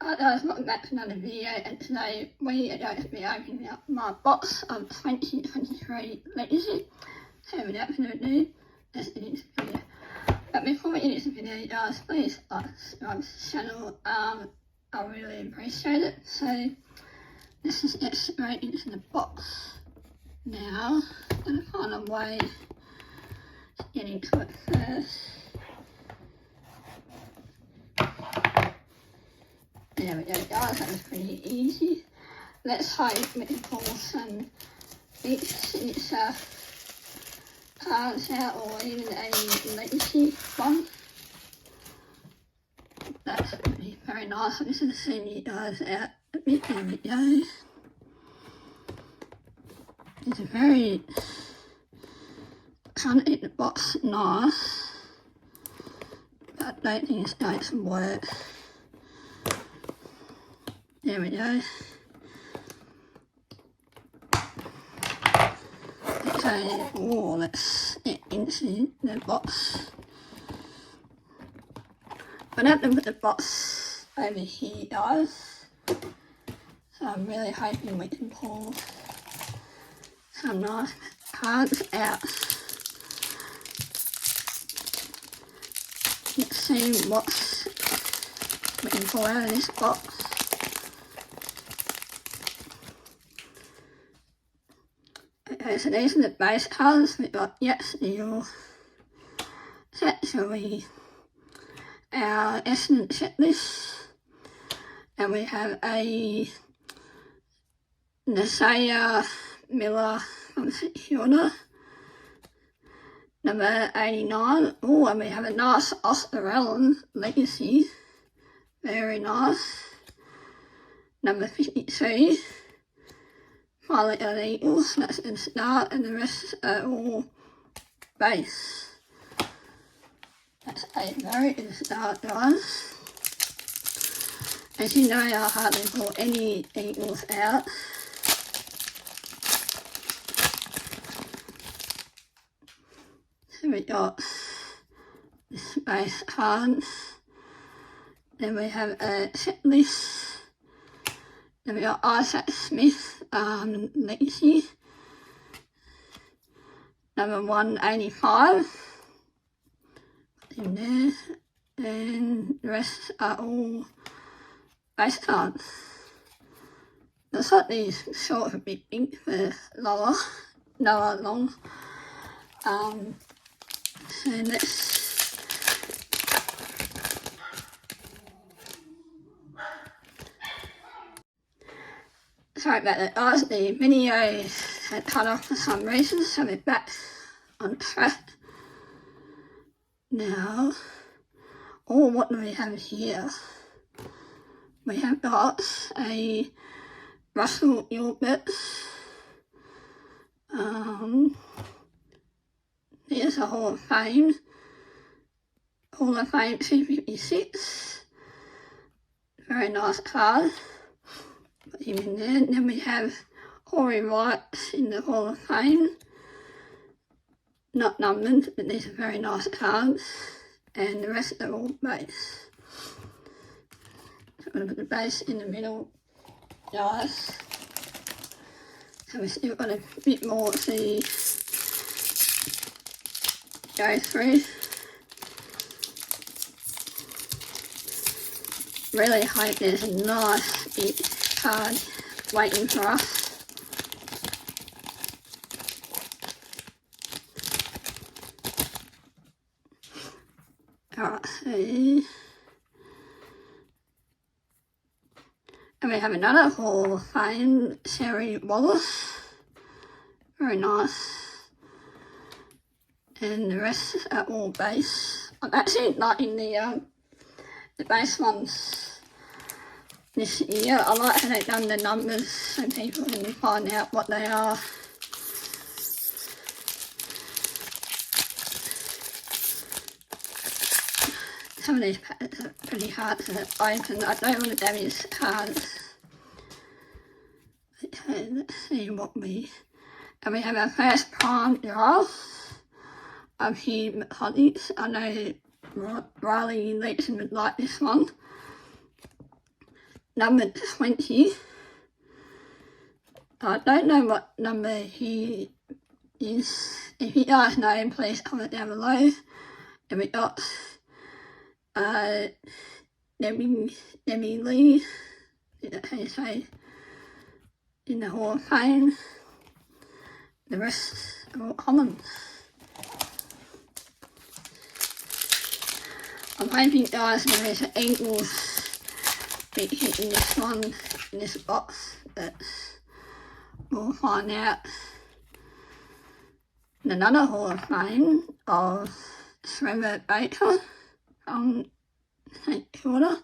Welcome back to another video, and today we are going to be opening up my box of 2023 Legacy. So without further ado, let's get into the video. But before we get into the video, guys, please like, subscribe to the channel. I really appreciate it. So let's just get straight into the box now. I'm going to find a way to get into it first. There we go, guys, that was pretty easy. Let's hope we can pull some big signature cards out, or even a legacy one. That's going to be very nice. I'm just going to send you guys out a bit. There we go. It's a very kind of in the box nice, but I don't think it's going to work. There we go. So, let's get into the box. But I have to put the box over here, guys. So I'm really hoping we can pull some nice cards out. Let's see what we can pull out of this box. Okay, so these are the base cards. We've got Yes Steel, Satsui, our Essence Checklist, and we have a Nasaya Miller from Hilda, number 89. Oh, and we have a nice Oscarellon Legacy, very nice, number 52. Violet illegal, so that's in start, and the rest are all base. That's a very good start, guys. As you know, I hardly pull any eagles out. So we got this base card. Then we have a checklist. Then we got Isaac Smith, Legacy, number 185, in there, and the rest are all base cards. Looks like these short a bit big for lower long. So let's sorry about that, guys. The video had cut off for some reason, so we're back on track now. Oh, what do we have here? We have got a Russell Gilbert. Here's a Hall of Fame. Hall of Fame 256. Very nice card. Put him in there. And then we have Corey Wright in the Hall of Fame. Not numbered, but these are very nice cards. And the rest are all base. So I'm going to put the base in the middle, guys. So we've still got a bit more to go through. Really hope there's a nice big card waiting for us. Alright, so and we have another Hall of Fame, Sherry Wallace. Very nice. And the rest are all base. I'm actually liking the base ones this year. I like how they've done the numbers so people can find out what they are. Some of these packets are pretty hard to open. I don't want to damage cards. Okay, let's see what we... And we have our first prime draft of Hugh McConaughey. I know Riley Leachman would like this one. number 20. I don't know what number he is. If you guys know, please comment down below. And we got Debbie Lee, is that how you say, in the Hall of Fame. The rest are all common. I'm hoping guys there is an Eagles beat hitting this one in this box, but we'll find out. And another Hall of Fame of Trevor Baker from St Kilda.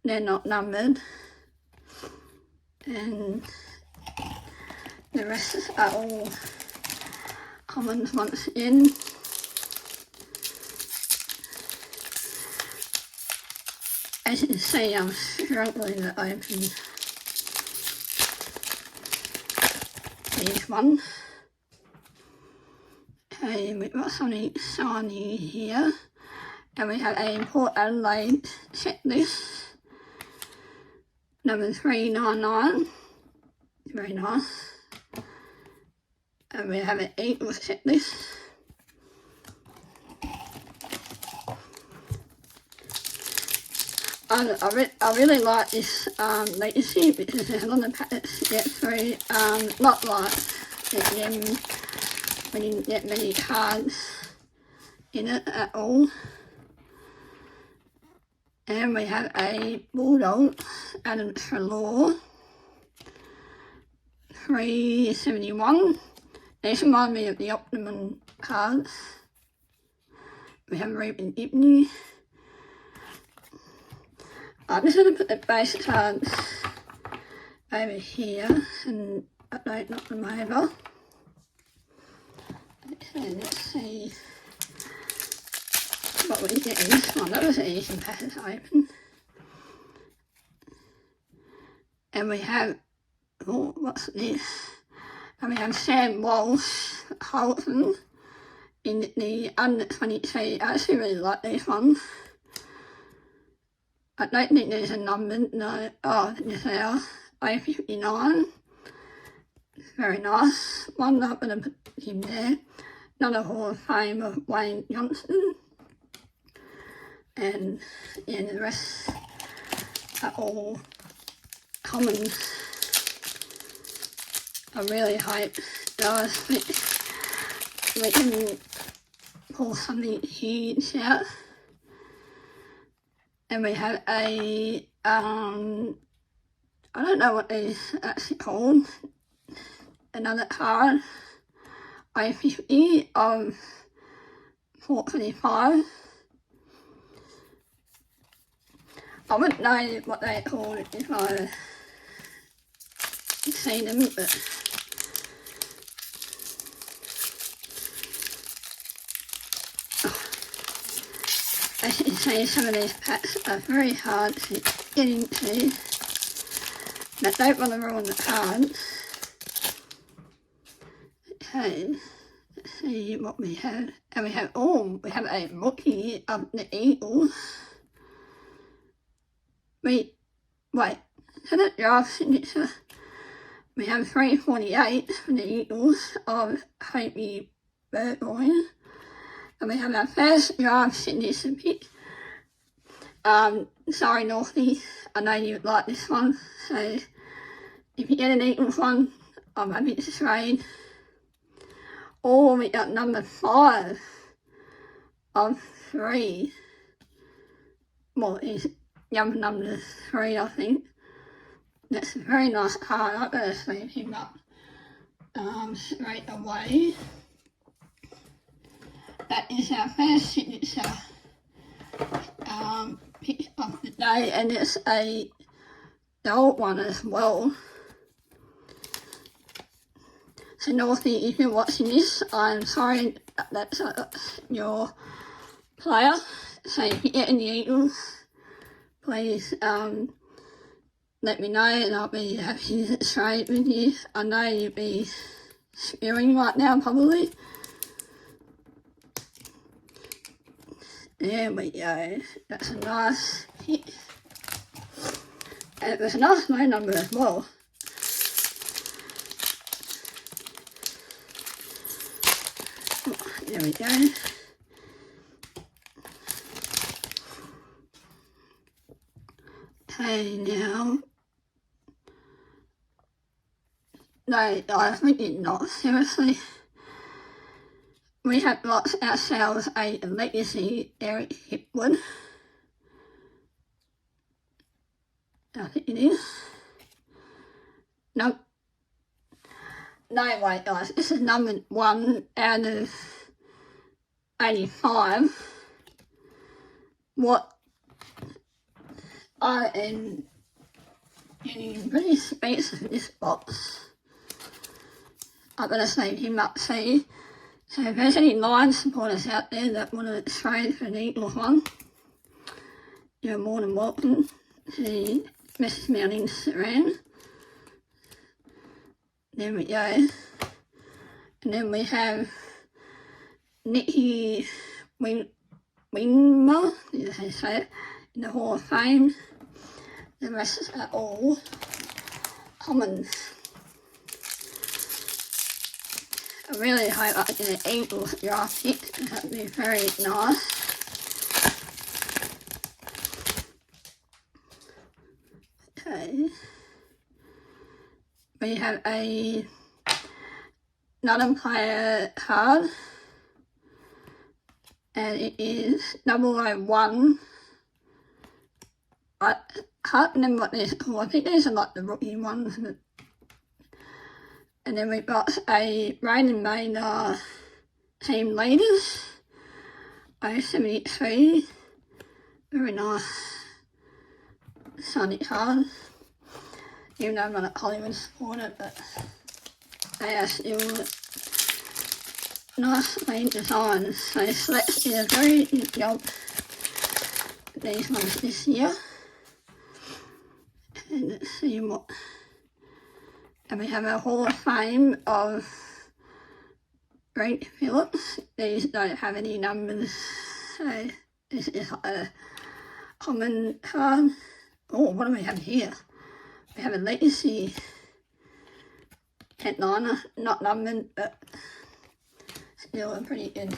They're not numbered, and the rest are all commons once again. As you can see, I'm struggling to open these ones. Okay, we've got something shiny here, and we have a Port Adelaide checklist, number 399, very nice. And we have an Eagles checklist. I really like this legacy because there's a lot of packets to get through, not like them when you didn't get many cards in it at all. And we have a Bulldog, Adam Treloar, 371. These remind me of the Optimum cards. We have Ruben Ibney. I'm just going to put the base cards over here and I don't knock them over. Okay, let's see what we get in this one. That was an easy package to open. And we have, oh, what's this? And we have Sam Walsh Holton in the under 22. I actually really like these ones. I don't think there's a number, no. Oh, yes they are. A59. Very nice. One up and I put him there. Another Hall of Fame of Wayne Johnston. And yeah, the rest are all commons. I really hope, guys, we can pull something huge out. And we have a, I don't know what these are actually called, another card, A50 of 425. I wouldn't know what they're called if I seen them, but as you can see, some of these packs are very hard to get into, but don't want to ruin the cards. Okay, let's see what we have. And we have, oh, we have a rookie of the Eagles. Wait, is that a draft signature? We have 348 for the Eagles of Hobie Burgoyne. And we have our first draft signature pick. Sorry Northie, I know you would like this one, so if you get an Eagles one, I'm happy to trade. Or we got number 5 of 3. Well, it's number 3, I think. That's a very nice card. I'm going to sleeve him up straight away. That is our first signature pick of the day, and it's a gold one as well. So Northie, if you're watching this, I'm sorry that's your player. So if you get any Eagles, please let me know and I'll be happy to trade with you. I know you'll be spewing right now probably. There we go, that's a nice hit. And it was a nice low number as well. There we go. Okay, now. No, I think it's not. Seriously. We have got ourselves a legacy Eric Hipwood. I think it is. Nope. No, wait, guys. This is number 1 out of 85. What I am getting pretty space in this box. I'm going to save him up, see. So if there's any Lions supporters out there that want to trade for an Eagles one, you're more than welcome to message me on Instagram. There we go. And then we have Nicky Wingmer, as I say it, in the Hall of Fame. The rest are all commons. I really hope I get an Eagles draft pick, that would be very nice. Okay. We have another player card, and it is 001. I can't remember what this is called. I think these are like the rookie ones. And then we've got a Raiden Maynard Team Leaders, 073, very nice sunny card. Even though I'm not a Hollywood supporter, but they are still nicely designed. So Select did a very good job with these ones this year. And let's see what. And we have a Hall of Fame of Greg Phillips. These don't have any numbers, so this is a common card. Oh, what do we have here? We have a Legacy headliner, not numbered, but still a pretty good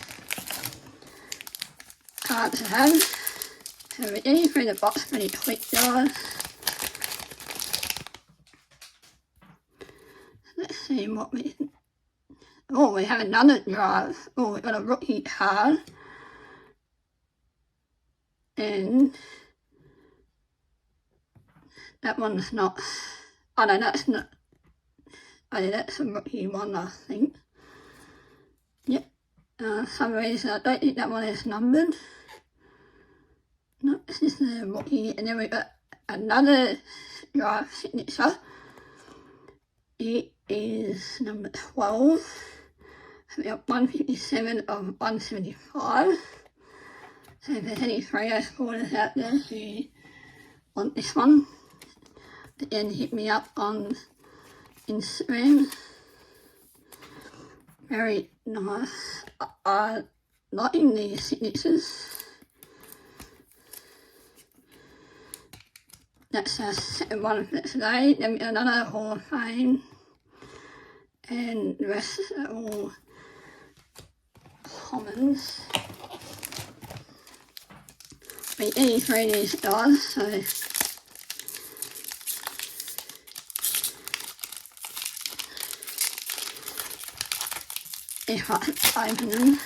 card to have. So we're getting through the box pretty quick, guys. Let's see what we... Oh, we have another drive. Oh, we've got a rookie card. And that one's not... Oh no, that's not... Oh yeah, that's a rookie one, I think. Yep. For some reason, I don't think that one is numbered. No, this is the rookie. And then we've got another drive signature. It is number 12. So we got 157 of 175. So if there's any Freo supporters out there who want this one, then hit me up on Instagram. Very nice. Liking these signatures. That's our second one for today. Then we got another Hall of Fame. And the rest are all commons. We eat through these guys, so if I open them.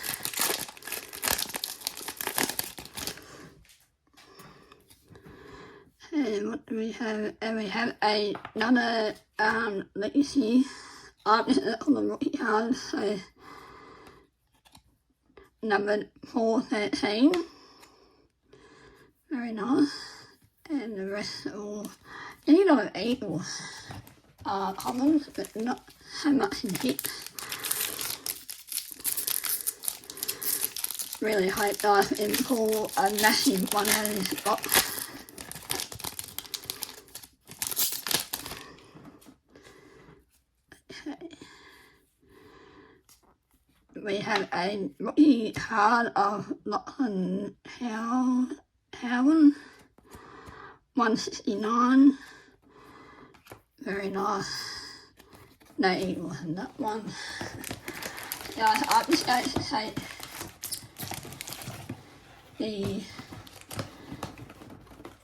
And what do we have? And we have another Legacy. This is on the rookie card, so number 413. Very nice. And the rest are all, a lot of Eagles are commons, but not so much in hits. Really hope I can pull a massive one out of this box. Okay. We have a rookie card of Lachlan Howan, 169. very nice. No, it wasn't that one. Yeah, I'm just going to take the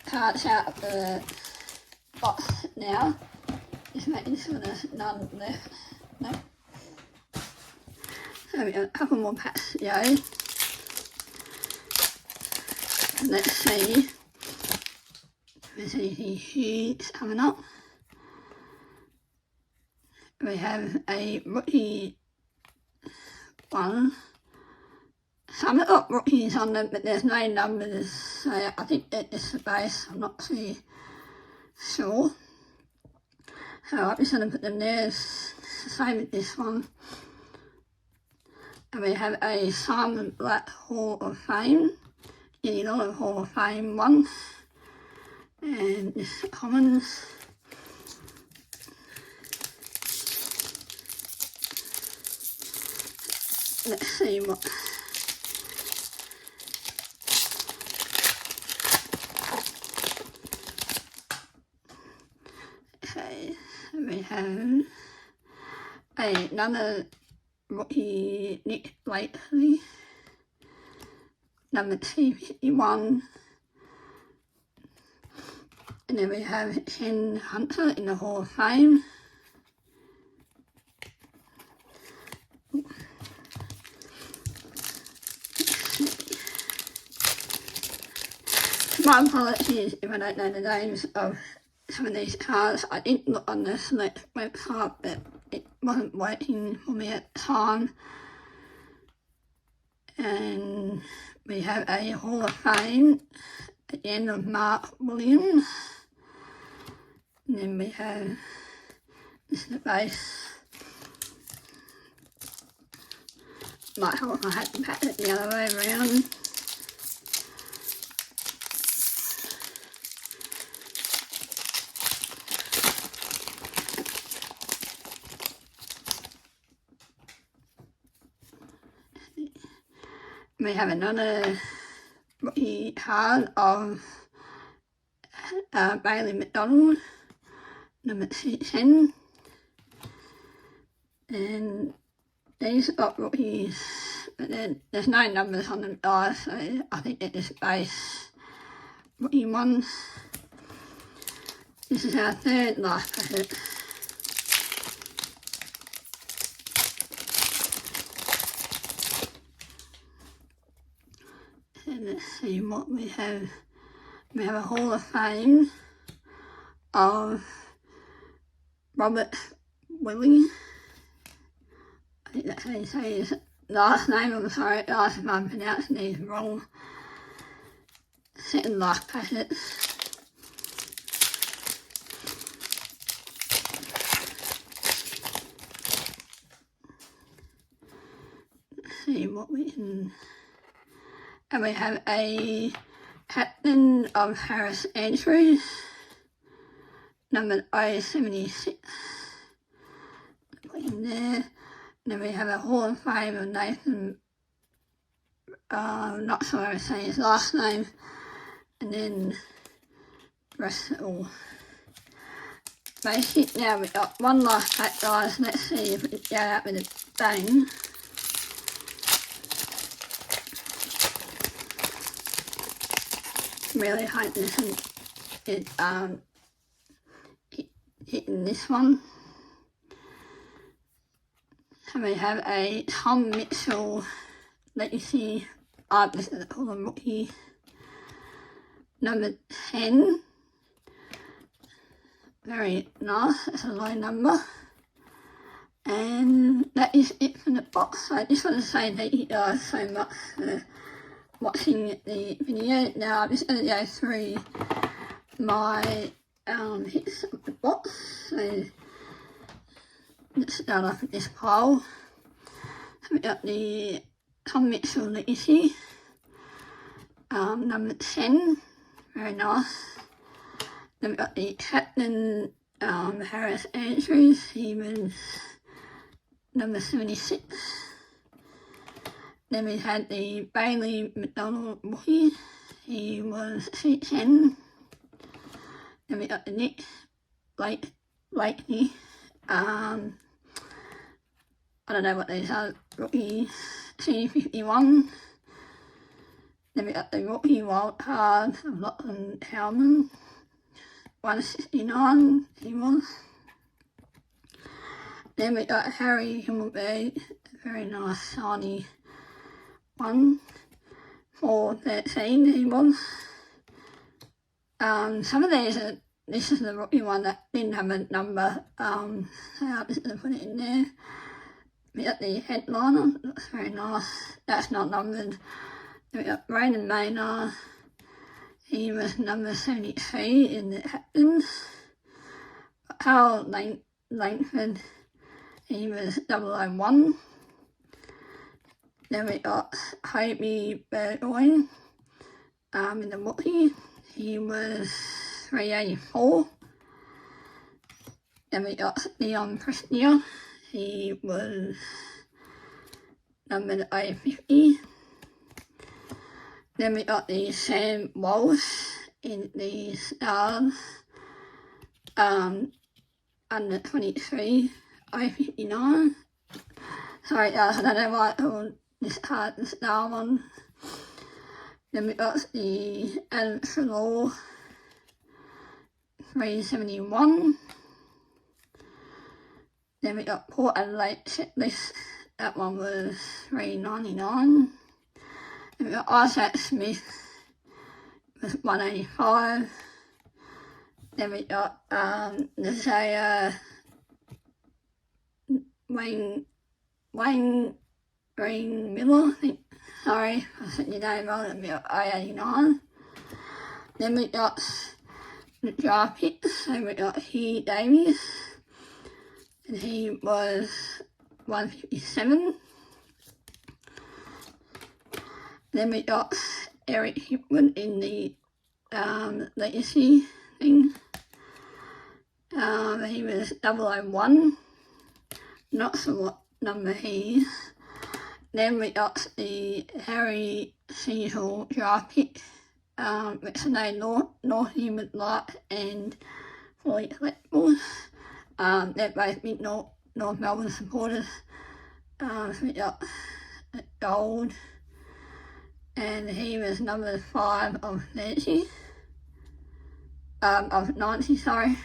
cards out of the box now. Just making sure there's none left. No. So we got a couple more packs to go. Let's see if there's anything huge coming up. We have a rookie one. Some have got rookies on them, but there's no numbers, so I think it's the base. I'm not too sure. So I'm just going to put them there. It's the same with this one. And we have a Simon Black Hall of Fame. Illinois Hall of Fame one. And this commons. Let's see what. Okay, we have another rookie Nick Blakely, number 251. And then we have Ken Hunter in the Hall of Fame. My apologies if I don't know the names of some of these cards. I didn't look on the Select website, but it wasn't working for me at the time. And we have a Hall of Fame at the end of Mark Williams. And then we have this is the base. Might help if I had to pat it the other way around. We have another rookie card of Bailey McDonald, number 10. And these are rookies, but there's no numbers on them guys, so I think they're just base rookie ones. This is our third last packet. And let's see what we have. We have a Hall of Fame of Robert Willie. I think that's how you say his last name. I'm sorry guys if I'm pronouncing these wrong. Second last packet. Let's see what we can. And we have a captain of Harris Andrews, number 076. Put him there. And then we have a Hall of Fame of Nathan, not sure how to say his last name. And then the rest of it all basic. Now we've got one last pack guys. Let's see if we can get out with a bang. Really hope this is hitting this one. So we have a Tom Mitchell Legacy Artist that they call him rookie, number 10. Very nice, that's a low number. And that is it from the box. So I just want to say thank you guys so much for watching the video. Now I'm just going to go through my hits of the box. So let's start off with this pile. So we got the Tom Mitchell Legacy, number 10, very nice. Then we got the Captain Harris Andrews, he was number 76. Then we had the Bailey McDonald rookie, he was 10. Then we got the Nick lately. I don't know what these are, rookie C51. Then we got the rookie wild card of Lachlan Howman, 169 he was. Then we got Harry Himmelberg, a very nice shiny one, 413 he was. Some of these are, this is the rookie one that didn't have a number, so I'll just put it in there. We got the headliner, that's very nice, that's not numbered. Then we got Brayden Maynard, he was number 73 in the captains. Carl Langford, he was 001. Then we got Hobie Burgoyne in the rookie, he was 384. Then we got Leon Prestia, he was numbered 850. Then we got the Sam Walsh in the Stars, under 23, 859. Sorry, I don't know why I called this card the Star one. Then we got the Alex Law, 371. Then we got Port Adelaide Checklist, that one was 399. Then we got Isaac Smith, was 185. Then we got Nazaya Wayne Green Miller, I think. Sorry, I said your name wrong, and we got I-89. Then we got the draft picks, so we got Hugh Davies, and he was 157. Then we got Eric Hipwood in the legacy thing. He was 001, not sure what number he is. Then we got the Harry Cecil draft pick, which they North Human Light and Fully Collectibles. They're both big North Melbourne supporters. So we got gold, and he was number 5 of 30. Of 90, sorry.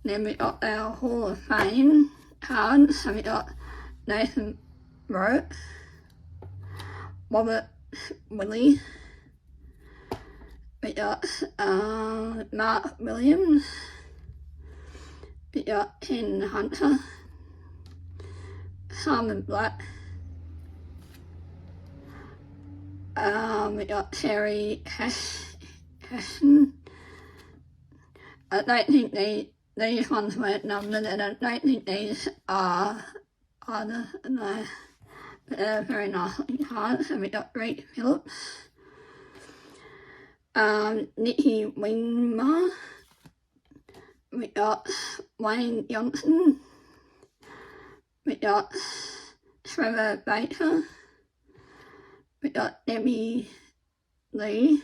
Then we got our Hall of Fame cards. So we got Nathan Rowe, Robert Willie, we got Mark Williams, we got Ken Hunter, Simon Black, we got Terry Casson. I don't think these ones weren't numbered, and I don't think these are either, no. But they're very nice looking cards. So we got Rick Phillips, Nicky Wingmar, we got Wayne Johnson, we got Trevor Baker, we got Debbie Lee.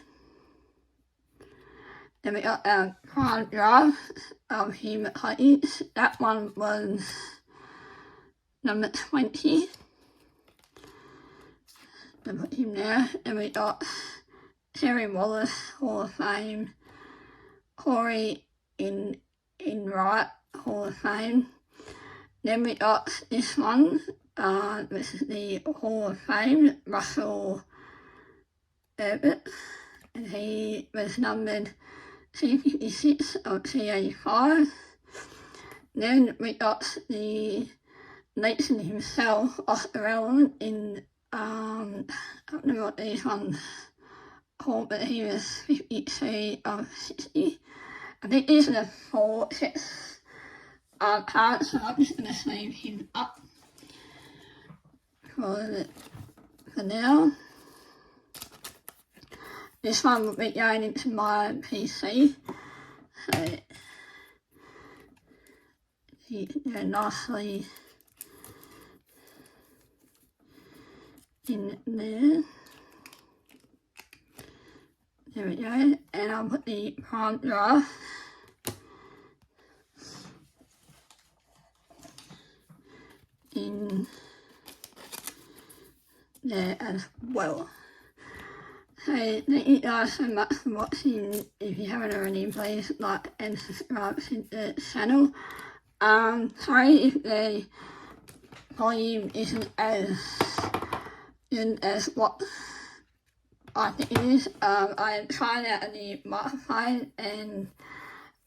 Then we got our prime draft of Human Heights. That one was number 20. I put him there. And we got Terry Wallace, Hall of Fame. Corey in Wright, Hall of Fame. Then we got this one, which is the Hall of Fame, Russell Herbert. And he was numbered 256 of 285. Then we got the Nathan himself, Oscar Allen, in, I don't know what these ones called, but he was 52 of 60. I think these are the 4 sets cards, so I'm just going to save him up for now. This one will be going into my PC, so they're nicely in there. There we go, and I'll put the prime draft in there as well. So thank you guys so much for watching. If you haven't already, please like and subscribe to the channel. Sorry if the volume isn't as good as what I think it is. I tried out a new microphone and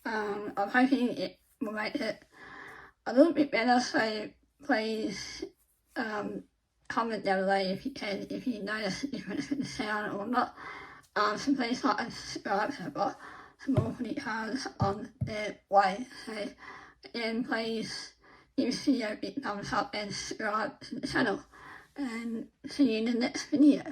I'm hoping it will make it a little bit better, so please comment down below if you can, if you notice a difference in the sound or not. So please like and subscribe, so I've got some more funny cards on their way. So again, please give this video a big thumbs up and subscribe to the channel, and see you in the next video.